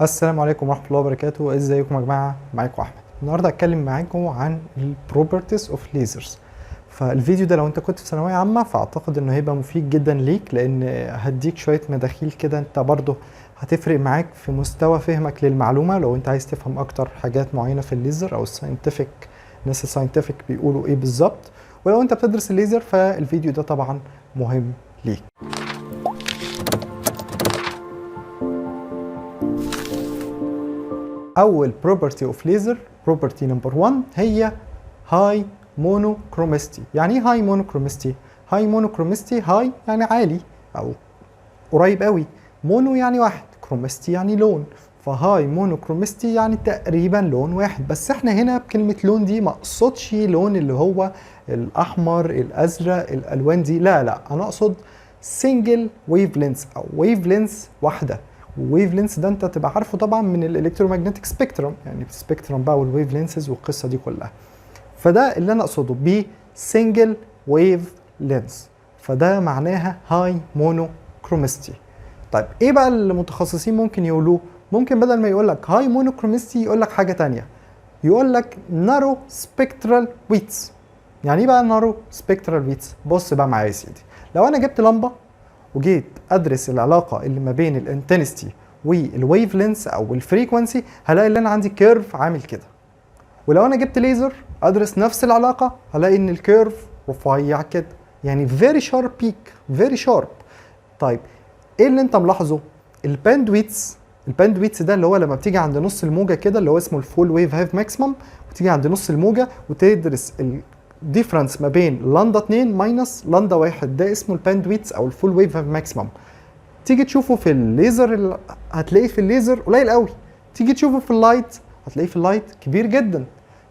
السلام عليكم ورحمة الله وبركاته. ازيكم يا جماعة؟ معاكم احمد. النهارده هتكلم معاكم عن البروبرتيز اوف ليزرز. فالفيديو ده لو انت كنت في ثانوية عامة فاعتقد انه هيبقى مفيد جدا ليك، لان هديك شوية مداخيل كده انت برضه هتفرق معاك في مستوى فهمك للمعلومة لو انت عايز تفهم اكتر حاجات معينة في الليزر او الساينتفك، الناس الساينتفك بيقولوا ايه بالظبط. ولو انت بتدرس الليزر فالفيديو ده طبعا مهم ليك. اول بروبرتي اوف ليزر، بروبرتي نمبر 1، هي هاي مونوكرومستي. يعني ايه هاي مونوكرومستي؟ هاي مونوكرومستي، هاي يعني عالي او قريب قوي، مونو يعني واحد، كرومستي يعني لون، فهاي مونوكرومستي يعني تقريبا لون واحد. بس احنا هنا بكلمة لون دي ما اقصدش لون اللي هو الاحمر الازرق الالوان دي، لا انا اقصد سنجل ويف لينس او ويف لينس واحده. والويف لينس ده انت تبقى عارفه طبعا من الالكترومagnetic سبيكترم، يعني السبيكترم بقى والويف لينسز والقصه دي كلها. فده اللي انا اقصده ب سنجل ويف لينس، فده معناها هاي مونوكرومستي. طيب ايه بقى المتخصصين ممكن يقولوه؟ ممكن بدل ما يقول لك هاي مونوكرومستي يقول لك حاجه تانية، يقول لك نارو سبيكترال ويتس. يعني ايه بقى نارو سبيكترال ويتس؟ بص بقى معايا يا سيدي، لو انا جبت لمبه وجيت ادرس العلاقه اللي ما بين الانتنستي والويف لينس او الفريكونسي، هلاقي ان انا عندي كيرف عامل كده. ولو انا جبت ليزر ادرس نفس العلاقه، هلاقي ان الكيرف رفيع كده، يعني فيري شارب بيك، فيري شارب. طيب ايه اللي انت ملاحظه؟ الباندويتس ده اللي هو لما بتيجي عند نص الموجه كده، اللي هو اسمه الفول ويف هاف ماكسيمم، وتيجي عند نص الموجه وتدرس الديفرنس ما بين لندا 2 ماينس لندا 1، ده اسمه الباندويتس او الفول ويف هاف ماكسيمم. تيجي تشوفه في الليزر هتلاقيه في الليزر قليل قوي، تيجي تشوفه في اللايت هتلاقيه في اللايت كبير جدا.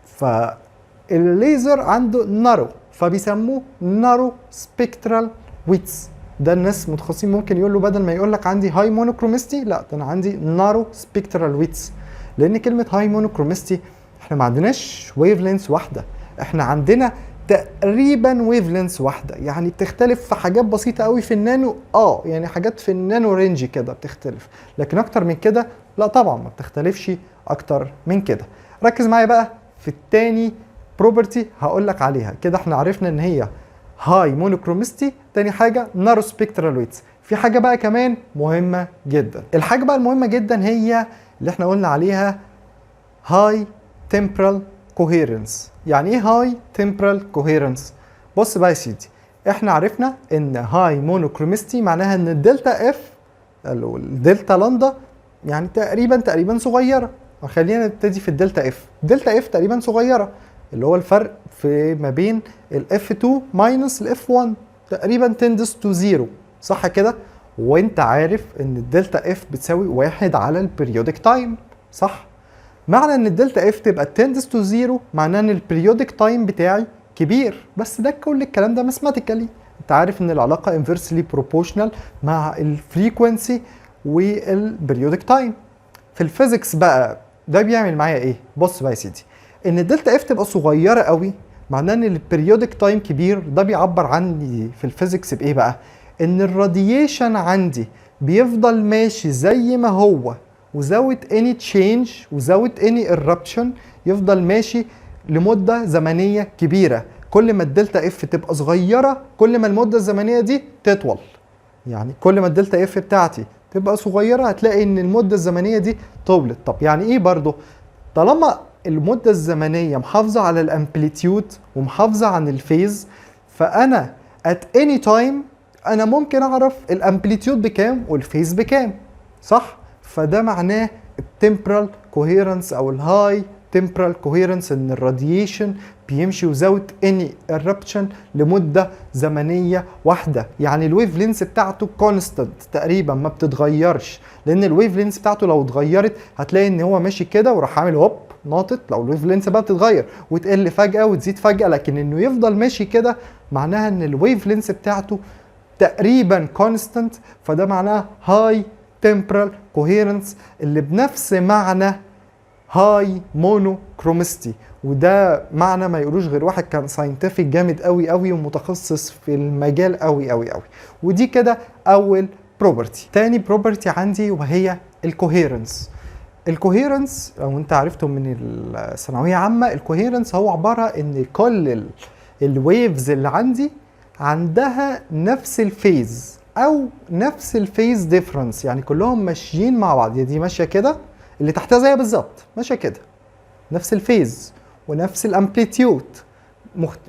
فالليزر عنده نارو، فبيسموه نارو سبيكترال ويتس. ده الناس متخصصين ممكن يقول له بدل ما يقول لك عندي هاي مونوكرومستي، لا ده انا عندي نارو سبيكترال ويتس. لان كلمه هاي مونوكرومستي احنا ما عندناش ويف لينس واحده، احنا عندنا تقريبا ويف لينس واحده، يعني بتختلف في حاجات بسيطه قوي في النانو، يعني حاجات في النانو رينج كده بتختلف، لكن اكتر من كده لا طبعا ما بتختلفش اكتر من كده. ركز معايا بقى في التاني بروبرتي هقول لك عليها كده. احنا عرفنا ان هي هاي مونوكرومستي، تاني حاجه نارو سبيكترال ويتس. في حاجه بقى كمان مهمه جدا، الحاجه بقى المهمه جدا هي اللي احنا قلنا عليها هاي تمبرال كوهيرنس. يعني ايه هاي تمبرال كوهيرنس؟ بص بقى يا سيدي، احنا عرفنا ان هاي مونوكرومستي معناها ان الدلتا اف الدلتا لندا يعني تقريبا صغيره. خلينا نبتدي في الدلتا اف. الدلتا اف تقريبا صغيره، اللي هو الفرق في ما بين الاف 2 ماينس الاف 1 تقريبا تندس تو زيرو، صح كده؟ وانت عارف ان الدلتا اف بتساوي 1 على البريودك تايم، صح؟ معنى ان الدلتا اف تبقى تندس تو زيرو معناه ان البريودك تايم بتاعي كبير. بس ده كل الكلام ده ماثيماتيكالي، انت عارف ان العلاقه انفرسلي بروبورشنال مع الفريكوينسي والبريودك تايم. في الفيزيكس بقى ده بيعمل معايا ايه؟ بص بقى يا سيدي، ان الدلتا اف تبقى صغيره قوي معناه ان البريودك تايم كبير. ده بيعبر عني في الفيزيكس بايه بقى؟ ان الراديشن عندي بيفضل ماشي زي ما هو without any change without any eruption، يفضل ماشي لمدة زمنية كبيرة. كل ما الدلتا اف تبقى صغيرة كل ما المدة الزمنية دي تطول، يعني كل ما الدلتا اف بتاعتي تبقى صغيرة هتلاقي ان المدة الزمنية دي طولت. طب يعني ايه برضو؟ طالما المدة الزمنية محافظة على الامبليتيود ومحافظة عن الفيز، فانا at any time انا ممكن اعرف الامبليتيود بكام والفيز بكام، صح؟ فده معناه التمبرال كوهيرنس او الهاي تمبرال كوهيرنس، ان الراديشن بيمشي without any eruption لمده زمنيه واحده. يعني الويف لينس بتاعته كونستانت تقريبا ما بتتغيرش، لان الويف لينس بتاعته لو اتغيرت هتلاقي ان هو ماشي كده وراح عامل هوب ناطط. لو الويف لينس بقى بتتغير وتقل فجاه وتزيد فجاه، لكن انه يفضل ماشي كده معناها ان الويف لينس بتاعته تقريبا كونستانت، فده معناه هاي temporal coherence اللي بنفس معنى هاي مونوكرومستي. وده معنى ما يقولوش غير واحد كان ساينتفك جامد قوي قوي ومتخصص في المجال قوي قوي قوي. ودي كده اول بروبرتي. تاني بروبرتي عندي وهي الكوهيرنس. الكوهيرنس او انت عرفته من الثانويه عامه، الكوهيرنس هو عباره ان كل الويفز اللي عندي عندها نفس الفيز او نفس الفيز ديفرنس، يعني كلهم ماشيين مع بعض. دي ماشيه كده، اللي تحتها زيها بالظبط ماشيه كده، نفس الفيز ونفس الامبليتيود.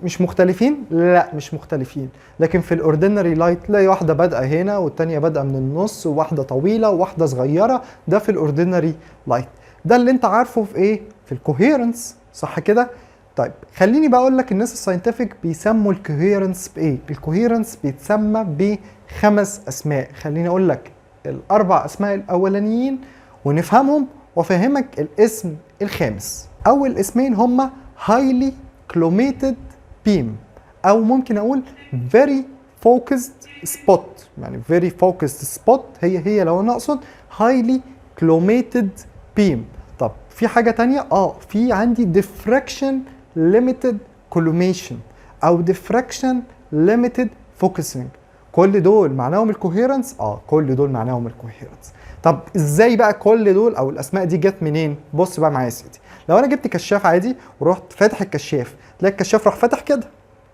مش مختلفين؟ لا مش مختلفين. لكن في الاوردينري لايت تلاقي واحده بادئه هنا والتانيه بادئه من النص، وواحده طويله وواحده صغيره. ده في الاوردينري لايت. ده اللي انت عارفه في ايه؟ في الكوهيرنس، صح كده؟ طيب خليني بقى اقول لك الناس الساينتفك بيسموا الكوهيرنس بايه؟ الكوهيرنس بيتسمى بخمس اسماء. خليني اقول لك الاربع اسماء الاولانيين ونفهمهم وافهمك الاسم الخامس. اول اسمين هما highly chromated beam او ممكن اقول very focused spot. يعني very focused spot هي لو انا اقصد highly chromated beam. طب في حاجة تانية؟ في عندي diffraction limited collimation او diffraction limited focusing. كل دول معناهم الكوهيرنس؟ كل دول معناهم الكوهيرنس. طب ازاي بقى كل دول او الاسماء دي جت منين؟ بص بقى معايا يا سيدي، لو انا جبت كشاف عادي ورحت فاتح الكشاف، تلاقي الكشاف راح فاتح كده،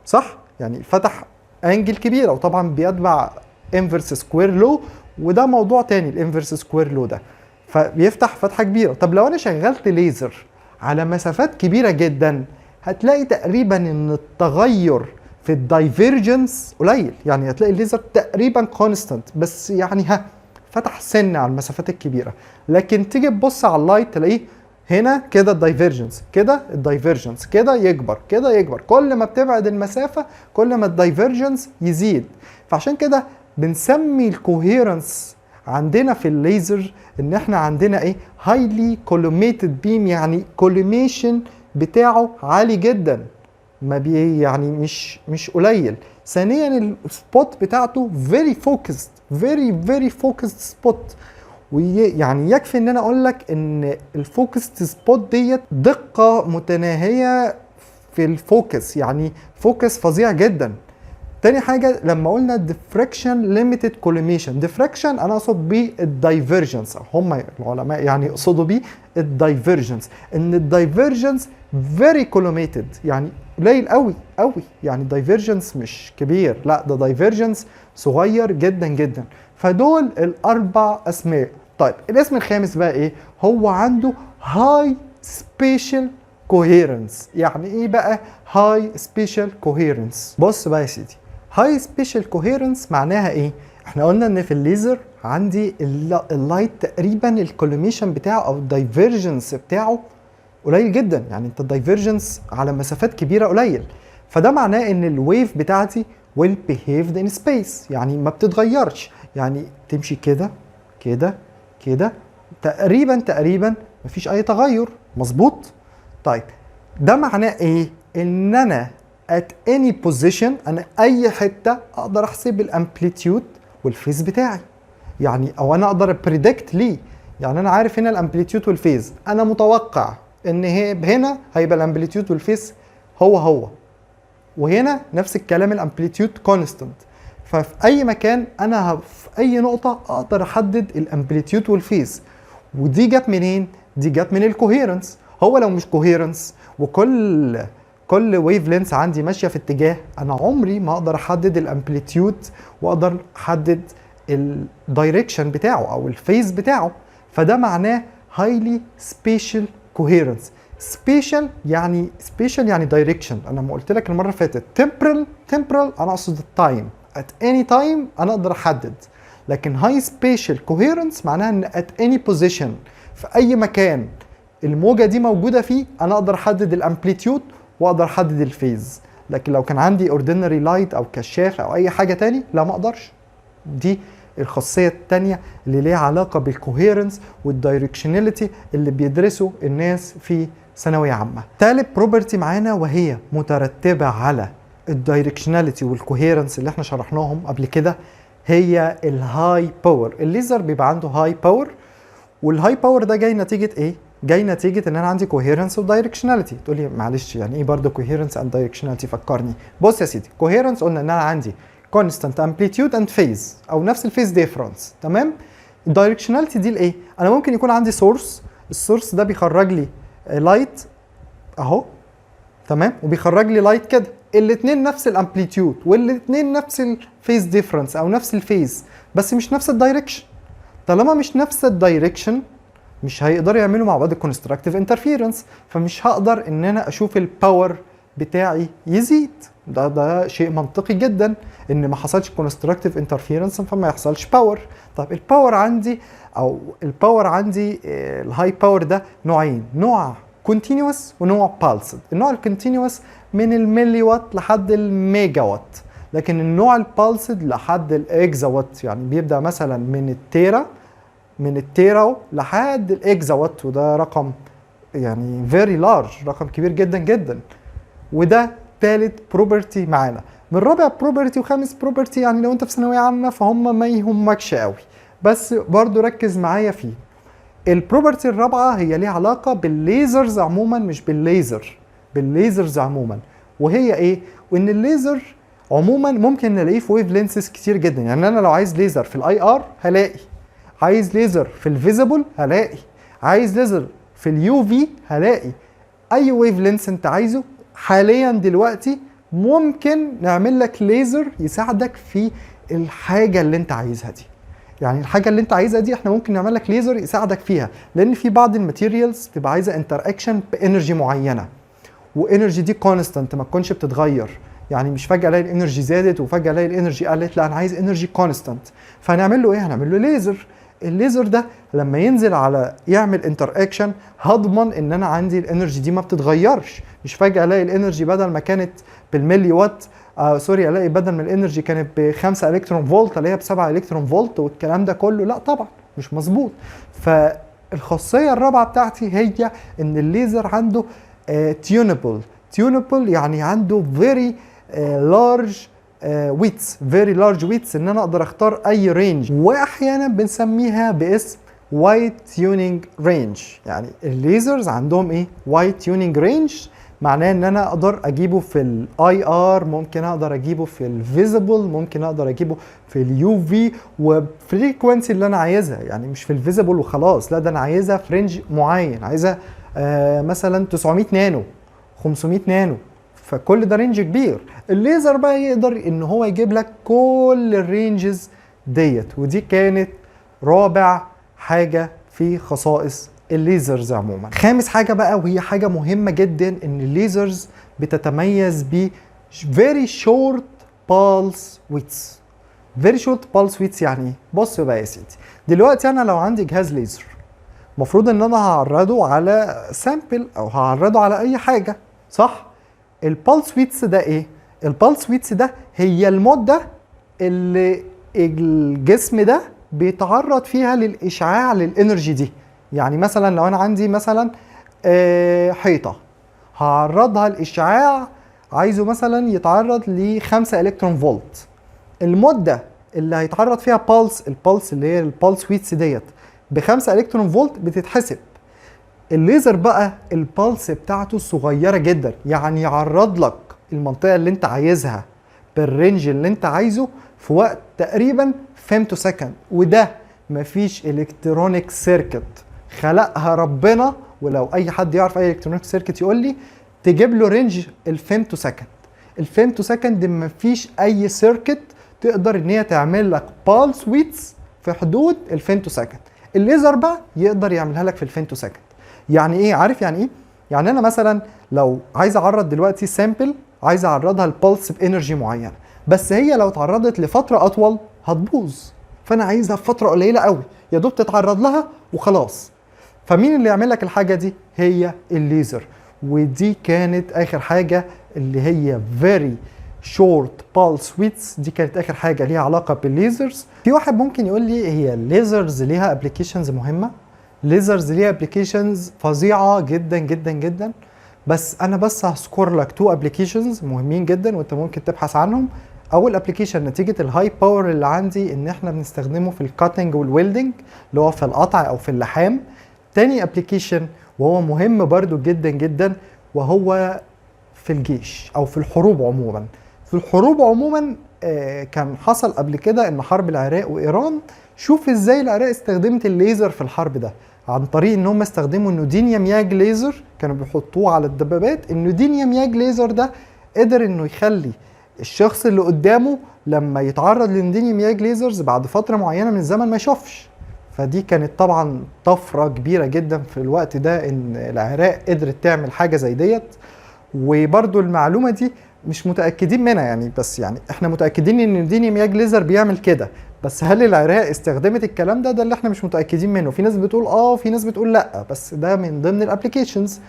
صح؟ يعني فتح انجل كبيره، وطبعا بيتبع انفرس سكوير لو، وده موضوع تاني الانفرس سكوير لو ده، فبيفتح فتحه كبيره. طب لو انا شغلت ليزر على مسافات كبيره جدا، هتلاقي تقريبا ان التغير في الدايفيرجنس قليل. يعني هتلاقي الليزر تقريبا كونستانت، بس يعني فتح سن على المسافات الكبيره. لكن تيجي تبص على اللايت تلاقيه هنا كده الدايفيرجنس، كده الدايفيرجنس، كده يكبر كده يكبر. كل ما بتبعد المسافه كل ما الدايفيرجنس يزيد. فعشان كده بنسمي الكوهيرنس عندنا في الليزر ان احنا عندنا ايه؟ هايلي كولوميتد بيم، يعني كولوميشن بتاعه عالي جدا، ما بي يعني مش قليل. ثانيا السبوت بتاعته very focused، very focused spot. ويعني يكفي ان انا اقول لك ان الفوكس سبوت ديت دقه متناهيه في الفوكس، يعني فوكس فظيع جدا. تاني حاجه لما قلنا diffraction limited collimation، diffraction انا اقصد بيه الدايفيرجنس، هم العلماء يعني يقصدوا بيه الدايفيرجنس، ان الدايفيرجنس very collimated، يعني قليل قوي قوي. يعني الدايفيرجنس مش كبير، لا ده دايفيرجنس صغير جدا جدا. فدول الاربع اسماء. طيب الاسم الخامس بقى ايه؟ هو عنده high spatial coherence. يعني ايه بقى high spatial coherence؟ بص بقى يا سيدي، high spatial coherence معناها ايه؟ احنا قلنا ان في الليزر عندي اللايت تقريبا الكولوميشن بتاعه او الدايفيرجنس بتاعه قليل جدا. يعني انت الدايفيرجنس على مسافات كبيره قليل، فده معناه ان الويف بتاعتي will behave in space، يعني ما بتتغيرش، يعني تمشي كده كده كده تقريبا مفيش اي تغير. مظبوط؟ طيب ده معناه ايه؟ ان انا at any position، انا اي حته اقدر احسب الامبليتيود والفيز بتاعي، يعني او انا اقدر بريدكت ليه. يعني انا عارف هنا الامبليتيود والفيز، انا متوقع ان هنا هيبقى الامبليتيود والفيز هو وهنا نفس الكلام الامبليتيود كونستانت. ففي اي مكان انا في اي نقطه اقدر احدد الامبليتيود والفيز. ودي جت منين؟ دي جت من الكوهيرنس. هو لو مش كوهيرنس وكل ويف لينس عندي ماشيه في اتجاه، انا عمري ما اقدر احدد الامبليتيود واقدر احدد الدايركشن بتاعه او الفيز بتاعه. فده معناه highly spatial coherence. spatial يعني direction. انا ما قلت لك المره اللي فاتت temporal انا اقصد التايم. at any time انا اقدر احدد. لكن high spatial coherence معناها ان at any position، في اي مكان الموجه دي موجوده فيه انا اقدر احدد الامبليتيود واقدر احدد الفيز. لكن لو كان عندي ordinary light او كشاف او اي حاجه تاني لا ما اقدرش. دي الخاصيه التانيه اللي ليها علاقه بالكوهيرنس والدايركشناليتي اللي بيدرسوا الناس في ثانويه عامه. تالت بروبرتي معانا وهي مترتبه على الدايركشناليتي والكوهيرنس اللي احنا شرحناهم قبل كده، هي الهاي باور. الليزر بيبقى عنده هاي باور، والهاي باور ده جاي نتيجه ايه؟ جاي نتيجه ان انا عندي كوهيرنس ودايركشناليتي. تقول لي معلش يعني ايه برضه كوهيرنس اند دايركشناليتي؟ فكرني. بص يا سيدي، كوهيرنس قلنا ان انا عندي constant amplitude and phase او نفس الفيز ديفرنس، تمام؟ الدايركشناليتي دي الايه؟ انا ممكن يكون عندي سورس السورس ده بيخرج لي لايت اهو، تمام، وبيخرج لي لايت كده، الاثنين نفس الامبليتيود والاثنين نفس الفيز ديفرنس او نفس الفيز، بس مش نفس الدايركشن. طالما مش نفس الدايركشن مش هيقدروا يعملوا مع بعض الكونستراكتيف انترفيرنس، فمش هقدر ان انا اشوف الباور بتاعي يزيد. ده شيء منطقي جدا ان ما حصلش كونستراكتيف انترفيرنس فما يحصلش باور. طب الباور عندي الهاي باور ده نوعين، نوع كونتينوس ونوع بالسد. النوع الكونتينوس من الملي وات لحد الميجا وات، لكن النوع البالسد لحد الاكزا وات، يعني بيبدا مثلا من التيرا لحد الاكزا وات، وده رقم يعني فيري لارج، رقم كبير جدا جدا. وده ثالث بروبرتي معانا. من رابع بروبرتي وخامس بروبرتي يعني لو انت في ثانويه عامه فهم ما يهمكش قوي، بس برضو ركز معايا فيه. البروبرتي الرابعه هي ليها علاقه بالليزرز عموما، مش بالليزرز عموما. وهي ايه؟ وان الليزر عموما ممكن نلاقيه في ويف لينسز كتير جدا. يعني انا لو عايز ليزر في الاي ار هلاقي، عايز ليزر في الفيزيبل هلاقي، عايز ليزر في اليو في هلاقي. اي ويف لينس انت عايزه حاليا دلوقتي ممكن نعمل لك ليزر يساعدك في الحاجه اللي انت عايزها دي. يعني الحاجه اللي انت عايزها دي احنا ممكن نعمل لك ليزر يساعدك فيها، لان في بعض الماتيريالز بتبقى عايزه انتر اكشن بانرجي معينه، وانرجي دي كونستانت ما تكونش بتتغير. يعني مش فجاه الاقي الانرجي زادت وفجاه الاقي الانرجي قلت، لا انا عايز انرجي كونستانت. فهنعمل له ايه؟ هنعمل له ليزر. الليزر ده لما ينزل على يعمل انتر اكشن هضمن ان انا عندي الانرجي دي ما بتتغيرش. مش فجاه الاقي الانرجي بدل ما كانت بالملي وات الاقي بدل ما الانرجي كانت ب 5 الكترون فولت الاقيها ب 7 الكترون فولت والكلام ده كله، لا طبعا مش مظبوط. فالخاصيه الرابعه بتاعتي هي ان الليزر عنده تيونبل يعني عنده very large widths ان انا اقدر اختار اي رينج، واحيانا بنسميها باسم وايت تيونينج رينج. يعني الليزرز عندهم ايه؟ وايت تيونينج رينج، معناه ان انا اقدر اجيبه في الاي ار، ممكن اقدر اجيبه في الفيزيبل، ممكن اقدر اجيبه في اليو في، وفريكوينسي اللي انا عايزها. يعني مش في الفيزيبل وخلاص، لا ده انا عايزها في رينج معين، عايزها مثلا 900 نانو 500 نانو، فكل ده رينج كبير. الليزر بقى يقدر ان هو يجيب لك كل الرينجز ديت، ودي كانت رابع حاجة في خصائص الليزرز عموما. خامس حاجة بقى وهي حاجة مهمة جدا، ان الليزرز بتتميز ب very short pulse widths. very short pulse widths يعني ايه؟ بص بقى يا سيدي، دلوقتي انا لو عندي جهاز ليزر المفروض ان انا هعرضه على سامبل او هعرضه على اي حاجة، صح؟ البالس ويتس ده ايه؟ البالس ويتس ده هي المدة اللي الجسم ده بيتعرض فيها للاشعاع للانرجي دي. يعني مثلا لو انا عندي مثلا حيطة هعرضها الاشعاع عايزه مثلا يتعرض ل 5 الكترون فولت، المدة اللي هيتعرض فيها البالس اللي هي البالس ويتس ديت ب 5 الكترون فولت بتتحسب. الليزر بقى البالس بتاعته صغيرة جدا، يعني يعرض لك المنطقة اللي انت عايزها بالرينج اللي انت عايزه في وقت تقريبا فيمتو سكند. وده مفيش الكترونيك سيركت خلقها ربنا، ولو اي حد يعرف اي الكترونيك سيركت يقول لي تجيب له رينج الفيمتو سكند. الفيمتو سكند مفيش اي سيركت تقدر ان هي تعمل لك بالس ويتس في حدود الفيمتو سكند. الليزر بقى يقدر يعملها لك في الفيمتو سكند. يعني ايه؟ عارف يعني ايه؟ يعني انا مثلا لو عايز اعرض دلوقتي سامبل، عايز اعرضها البلس بانرجي معينه، بس هي لو اتعرضت لفتره اطول هتبوظ، فانا عايزها في فتره قليله قوي يا دوب تتعرض لها وخلاص. فمين اللي يعمل لك الحاجه دي؟ هي الليزر. ودي كانت اخر حاجه اللي هي very short pulse widths، دي كانت اخر حاجه ليها علاقه بالليزرز. في واحد ممكن يقول لي هي الليزرز ليها ابلكيشنز مهمه؟ ليزرز ليها ابلكيشنز فظيعه جدا جدا جدا، بس انا هذكر لك 2 ابلكيشنز مهمين جدا وانت ممكن تبحث عنهم. اول ابلكيشن نتيجه الهاي باور اللي عندي ان احنا بنستخدمه في الكاتنج والويلدنج اللي هو في القطع او في اللحام. تاني ابلكيشن وهو مهم برضو جدا جدا وهو في الجيش او في الحروب عموما. في الحروب عموما كان حصل قبل كده ان حرب العراق وايران، شوف ازاي العراق استخدمت الليزر في الحرب ده. عن طريق ان هم استخدموا النودينيوم ياج ليزر، كانوا بيحطوه على الدبابات. النودينيوم ياج ليزر ده قدر انه يخلي الشخص اللي قدامه لما يتعرض للنودينيوم ياج ليزرز بعد فتره معينه من الزمن ما يشوفش. فدي كانت طبعا طفره كبيره جدا في الوقت ده، ان العراق قدرت تعمل حاجه زي ديت. وبرضو المعلومه دي مش متاكدين منها يعني، بس يعني احنا متاكدين ان النودينيوم ياج ليزر بيعمل كده، بس هل العراق استخدمت الكلام ده؟ ده اللي احنا مش متاكدين منه. في ناس بتقول وفي ناس بتقول لا، بس ده من ضمن الابلكيشنز.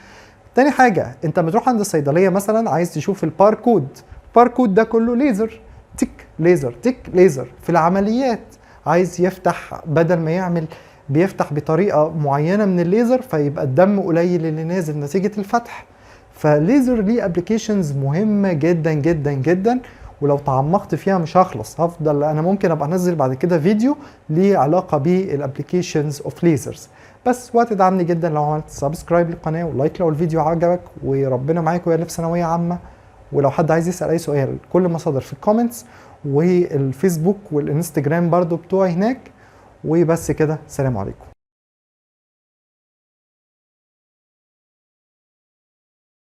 تاني حاجه، انت بتروح عند الصيدليه مثلا عايز تشوف الباركود. الباركود ده كله ليزر، تك ليزر تك ليزر. في العمليات عايز يفتح، بدل ما يعمل بيفتح بطريقه معينه من الليزر فيبقى الدم قليل اللي نازل نتيجه الفتح. فليزر ليه ابلكيشنز مهمه جدا جدا جدا، ولو تعمقت فيها مش هخلص. هفضل انا ممكن ابقى انزل بعد كده فيديو ليه علاقه بالابلكيشنز اوف ليزرز. بس وقت دعمني جدا لو عملت سبسكرايب للقناه ولايك لو الفيديو عجبك، وربنا معاكم يا اللي في ثانويه عامه. ولو حد عايز يسال اي سؤال، كل مصادر في الكومنتس والفيسبوك والانستجرام برضو بتوعي هناك. وبس كده، سلام عليكم.